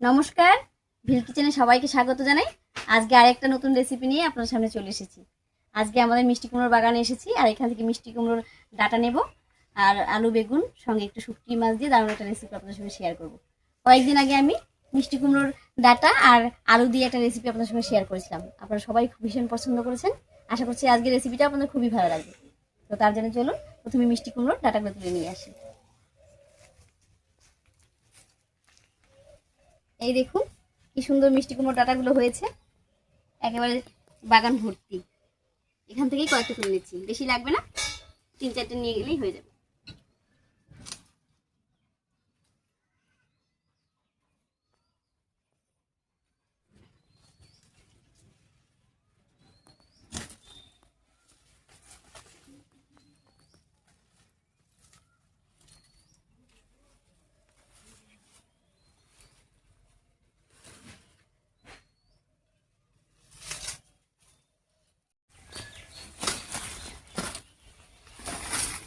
নমস্কার, ভিল কিচেনে সবাইকে স্বাগত জানাই। আজকে আরেকটা নতুন রেসিপি নিয়ে আপনাদের সামনে চলে এসেছি। আজকে আমাদের মিষ্টি কুমড়োর বাগানে এসেছি, আর এখান থেকে মিষ্টি কুমড়োর ডাঁটা নেব, আর আলু বেগুন সঙ্গে একটু শুটকি মাছ দিয়ে দারুণ একটা রেসিপি আপনাদের সঙ্গে শেয়ার করব। কয়েকদিন আগে আমি মিষ্টি কুমড়োর ডাঁটা আর আলু দিয়ে একটা রেসিপি আপনাদের সঙ্গে শেয়ার করেছিলাম। আপনারা সবাই ভীষণ পছন্দ করেছেন। আশা করছি আজকের রেসিপিটা আপনাদের খুবই ভালো লাগবে। তো তার জন্য চলুন প্রথমে মিষ্টি কুমড়োর ডাঁটাগুলো তুলে নিয়ে আসি। এই দেখুন কি সুন্দর মিষ্টি কুমড়োর ডাঁটাগুলো হয়েছে, একেবারে বাগান ভর্তি। এখান থেকেই কয়েকটা তুলে নিচ্ছি, বেশি লাগবে না, 3-4টে নিয়ে গেলেই হয়ে যাবে।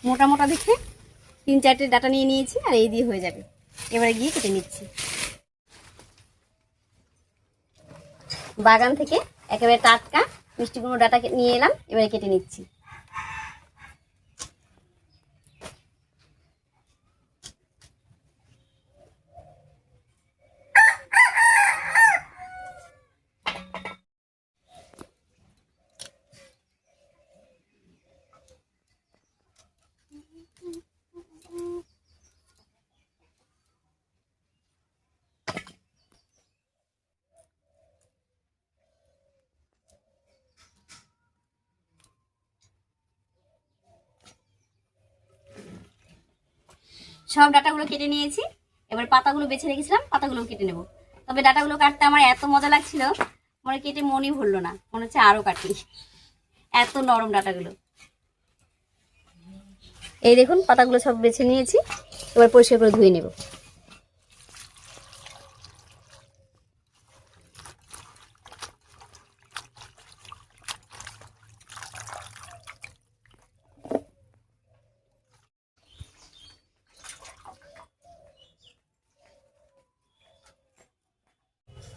মোটা মোটা দেখে 3-4টে ডাটা নিয়ে নিয়েছি, আর এই দিয়ে হয়ে যাবে। এবারে গিয়ে কেটে নিচ্ছি। বাগান থেকে একেবারে টাটকা মিষ্টি কুমড়ো ডাটা নিয়ে এলাম, এবারে কেটে নিচ্ছি। সব ডাটাগুলো কেটে নিয়েছি, এবার পাতাগুলো বেছে রেখেছিলাম, পাতাগুলো কেটে নেব। তবে ডাটাগুলো কাটতে আমার এত মজা লাগছিল, মনে কেটে মনই ভরলো না, মনে হচ্ছে আরো কাটি, এত নরম ডাটাগুলো। এই দেখুন পাতাগুলো সব বেছে নিয়েছি, এবার পরিষ্কার করে ধুয়ে নেব।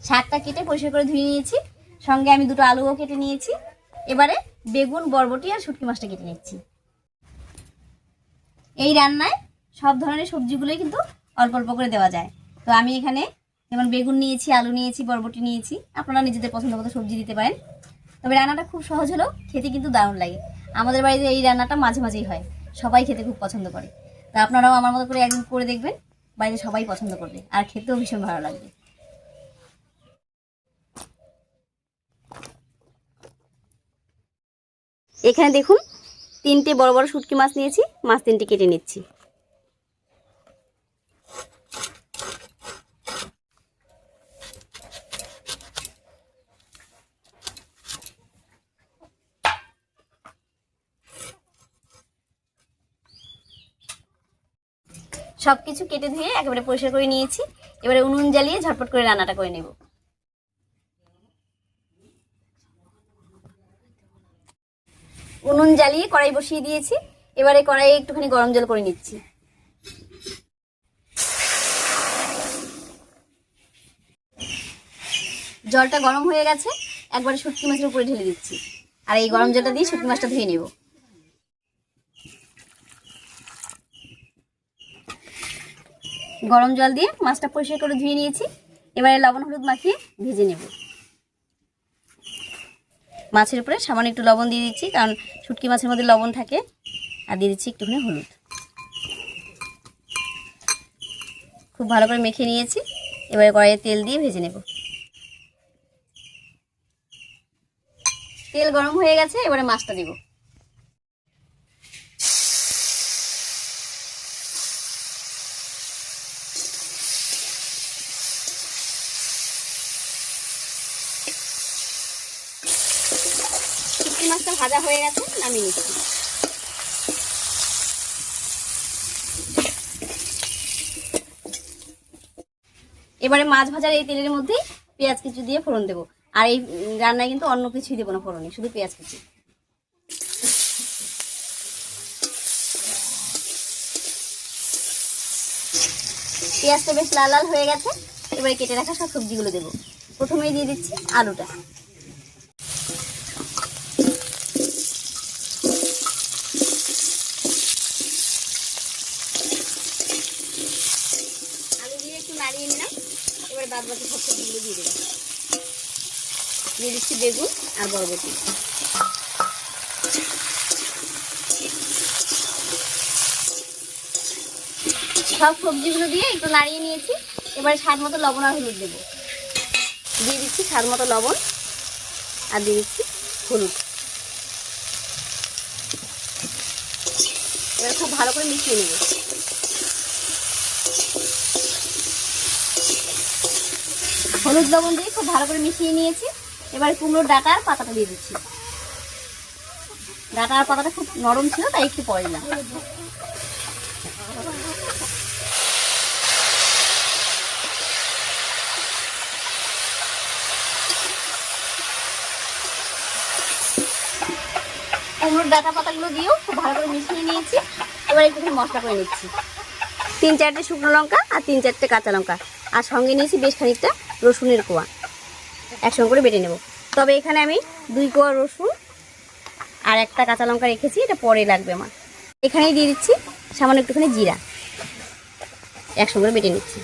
শাকটা কেটে পরিষ্কার করে ধুয়ে নিয়েছি, সঙ্গে আমি দুটো আলুও কেটে নিয়েছি। এবারে বেগুন, বরবটি আর শুটকি মাছটা কেটে নিচ্ছি। এই রান্নায় সব ধরনের সবজিগুলোই কিন্তু অল্প অল্প করে দেওয়া যায়। তো আমি এখানে যেমন বেগুন নিয়েছি, আলু নিয়েছি, বরবটি নিয়েছি, আপনারা নিজেদের পছন্দ মতো সবজি দিতে পারেন। তবে রান্নাটা খুব সহজ হলেও খেতে কিন্তু দারুণ লাগে। আমাদের বাড়িতে এই রান্নাটা মাঝে মাঝেই হয়, সবাই খেতে খুব পছন্দ করে। তা আপনারাও আমার মতো করে একদিন করে দেখবেন, বাড়িতে সবাই পছন্দ করবে আর খেতেও ভীষণ ভালো লাগবে। এখানে দেখুন 3টে বড় বড় শুটকি মাছ নিয়েছি, মাছ 3টে কেটে নিচ্ছি। সবকিছু কেটে ধুয়ে একেবারে পরিষ্কার করে নিয়েছি। এবারে উনুন জ্বালিয়ে ঝটপট করে রান্নাটা করে নেব। উনুন জ্বালিয়ে কড়াই বসিয়ে দিয়েছি, এবারে কড়াইয়ে একটুখানি গরম জল করে নিচ্ছি। জলটা গরম হয়ে গেছে, একবারে শুটকি মাছের উপরে ঢেলে দিচ্ছি, আর এই গরম জলটা দিয়ে শুটকি মাছটা ধুয়ে নেব। গরম জল দিয়ে মাছটা পরিষ্কার করে ধুয়ে নিয়েছি, এবারে লবণ হলুদ মাখিয়ে ভেজে নেব। মাছের উপরে সামান্য একটু লবণ দিয়ে দিচ্ছি, কারণ শুটকি মাছের মধ্যে লবণ থাকে, আর দিয়ে দিচ্ছি একটুখানি হলুদ। খুব ভালো করে মেখে নিয়েছি, এবারে কড়াইয়ে তেল দিয়ে ভেজে নেব। তেল গরম হয়ে গেছে, এবারে মাছটা দেব। শুটকি মাছটা ভাজা হয়ে গেছে, নামিয়ে নিচ্ছি। এবারে মাছ ভাজার এই তেলের মধ্যেই পেঁয়াজ কুচি দিয়ে ফোড়ন দেবো। আর এই রান্নায় কিন্তু অন্য কিছুই দেবো না ফোড়নে, শুধু পেঁয়াজ কুচি। পেঁয়াজটা বেশ লাল লাল হয়ে গেছে, এবারে কেটে রাখা সব সবজিগুলো দেবো। প্রথমেই দিয়ে দিচ্ছি আলুটা। আলু দিয়ে একটু নাড়িয়ে নিলাম। এবারে বাদ বাকি সব সবজিগুলো দিয়ে দেবো। দিয়ে দিচ্ছি বেগুন আর বরবটি। সব সবজিগুলো দিয়ে একটু নাড়িয়ে নিয়েছি। এবারে স্বাদ মতো লবণ আর হলুদ দেবো। দিয়ে দিচ্ছি স্বাদ মতো লবণ আর দিয়ে দিচ্ছি হলুদ। এবার খুব ভালো করে মিশিয়ে নেব। হলুদ লবণ দিয়ে খুব ভালো করে মিশিয়ে নিয়েছি। এবারে কুমড়োর ডাঁটা আর পাতাটা দিয়ে দিচ্ছি। ডাঁটা আর পাতাটা খুব নরম ছিল, তাই একটু পরে দিলাম। কুমড়োর ডাঁটা পাতাগুলো দিয়েও খুব ভালো করে মিশিয়ে নিয়েছি। এবার একটু মশলা করে নিচ্ছি। 3-4টে শুকনো লঙ্কা আর 3-4টে কাঁচা লঙ্কা, আর সঙ্গে নিয়েছি বেশ খানিকটা রসুনের কোয়া, একসঙ্গে করে বেটে নেব। তবে এখানে আমি 2 কোয়া রসুন আর একটা কাঁচা লঙ্কা রেখেছি, এটা পরে লাগবে আমার। এখানেই দিয়ে দিচ্ছি সামান্য একটুখানি জিরা, একসঙ্গে করে বেটে নিচ্ছি।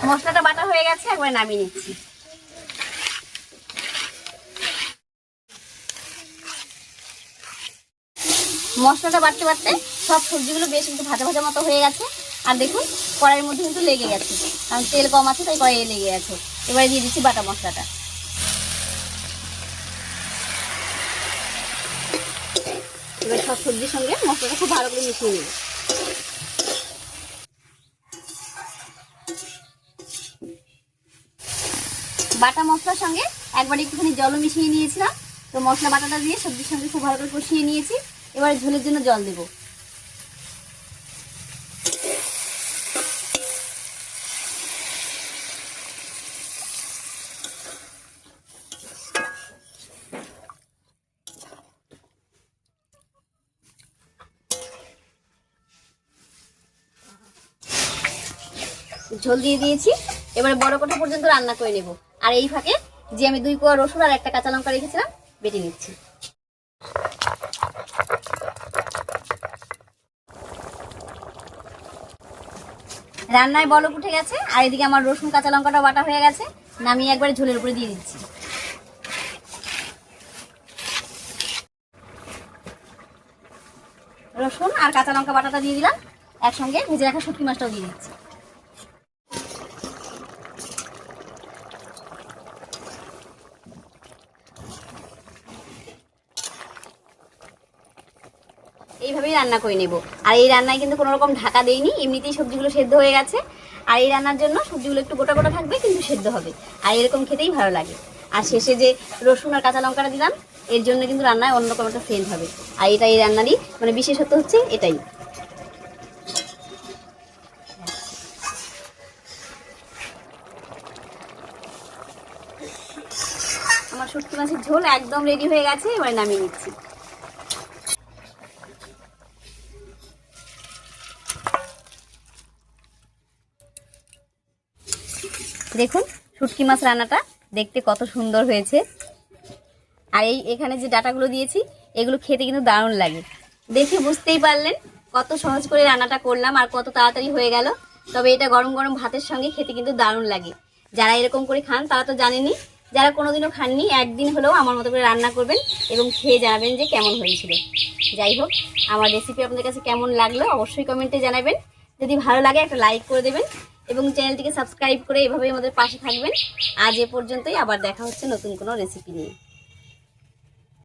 মশলাটা বাটা হয়ে গেছে, একবার নামিয়ে নিচ্ছি। মশলাটা বাটতে বাটতে সব সবজিগুলো বেশ কিন্তু ভাজা ভাজা মতো হয়ে গেছে। আর দেখুন কড়াইয়ের মধ্যে কিন্তু লেগে গেছে, কারণ তেল কম আছে তাই কড়াইয়ে লেগে গেছে। এবারে দিয়ে দিচ্ছি বাটা মশলাটা। এবার সব সবজির সঙ্গে মশলাটা খুব ভালো করে মিশিয়ে নেব। বাটা মশলার সঙ্গে একবার একটুখানি জলও মিশিয়ে নিয়েছিলাম। তো মশলা বাটাটা দিয়ে সবজির সঙ্গে খুব ভালো করে কষিয়ে নিয়েছি। এবারে ঝোলের জন্য জল দেব। ঝোল দিয়ে দিয়েছি। এবারে বড় কোটা পর্যন্ত রান্না করে নেব। আর এই ফাঁকে যে আমি 2 কোয়া রসুন আর একটা কাঁচা লঙ্কা রেখেছিলাম বেটে নিচ্ছি। রান্নায় বলক উঠে গেছে, আর এদিকে আমার রসুন কাঁচা লঙ্কাটা বাটা হয়ে গেছে। নামিয়ে একবারে ঝোলের উপরে দিয়ে দিচ্ছি। রসুন আর কাঁচা লঙ্কা বাটাটা দিয়ে দিলাম, একসঙ্গে ভেজে রাখা শুটকি মাছটাও দিয়ে দিচ্ছি। এইভাবেই রান্না করে নেব। আর এই রান্নায় কিন্তু কোনো রকম ঢাকা দেইনি, এমনিতেই সবজিগুলো সেদ্ধ হয়ে গেছে। আর এই রান্নার জন্য সবজিগুলো একটু গোটা গোটা থাকবে, কিন্তু সেদ্ধ হবে, আর এরকম খেতেই ভালো লাগে। আর শেষে যে রসুন আর কাঁচা লঙ্কাটা দিলাম, এর জন্য কিন্তু রান্নায় অন্যরকম একটা সেন্ট হবে। আর এটা এই রান্নারই মানে বিশেষত্ব হচ্ছে এটাই। আমার শুটকি মাছের ঝোল একদম রেডি হয়ে গেছে, এবার নামিয়ে নিচ্ছি। দেখুন শুটকি মাছ রান্নাটা দেখতে কত সুন্দর হয়েছে। আর এখানে যে ডাটাগুলো দিয়েছি এগুলো খেতে কিন্তু দারুণ লাগে। দেখে বুঝতেই পারলেন কত সহজ করে রান্নাটা করলাম আর কত তাড়াতাড়ি হয়ে গেল। তবে এটা গরম গরম ভাতের সঙ্গে খেতে কিন্তু দারুণ লাগে। যারা এরকম করে খান তারা তো জানেনই, যারা কোনোদিনও খাননি একদিন হলেও আমার মতো করে রান্না করবেন এবং খেয়ে জানাবেন যে কেমন হয়েছিল। যাই হোক, আমার রেসিপি আপনাদের কাছে কেমন লাগলো অবশ্যই কমেন্টে জানাবেন। যদি ভালো লাগে একটা লাইক করে দেবেন এবং চ্যানেলটিকে সাবস্ক্রাইব করে এভাবেই আমাদের পাশে থাকবেন। আজ এ পর্যন্তই, আবার দেখা হচ্ছে নতুন কোনো রেসিপি নিয়ে।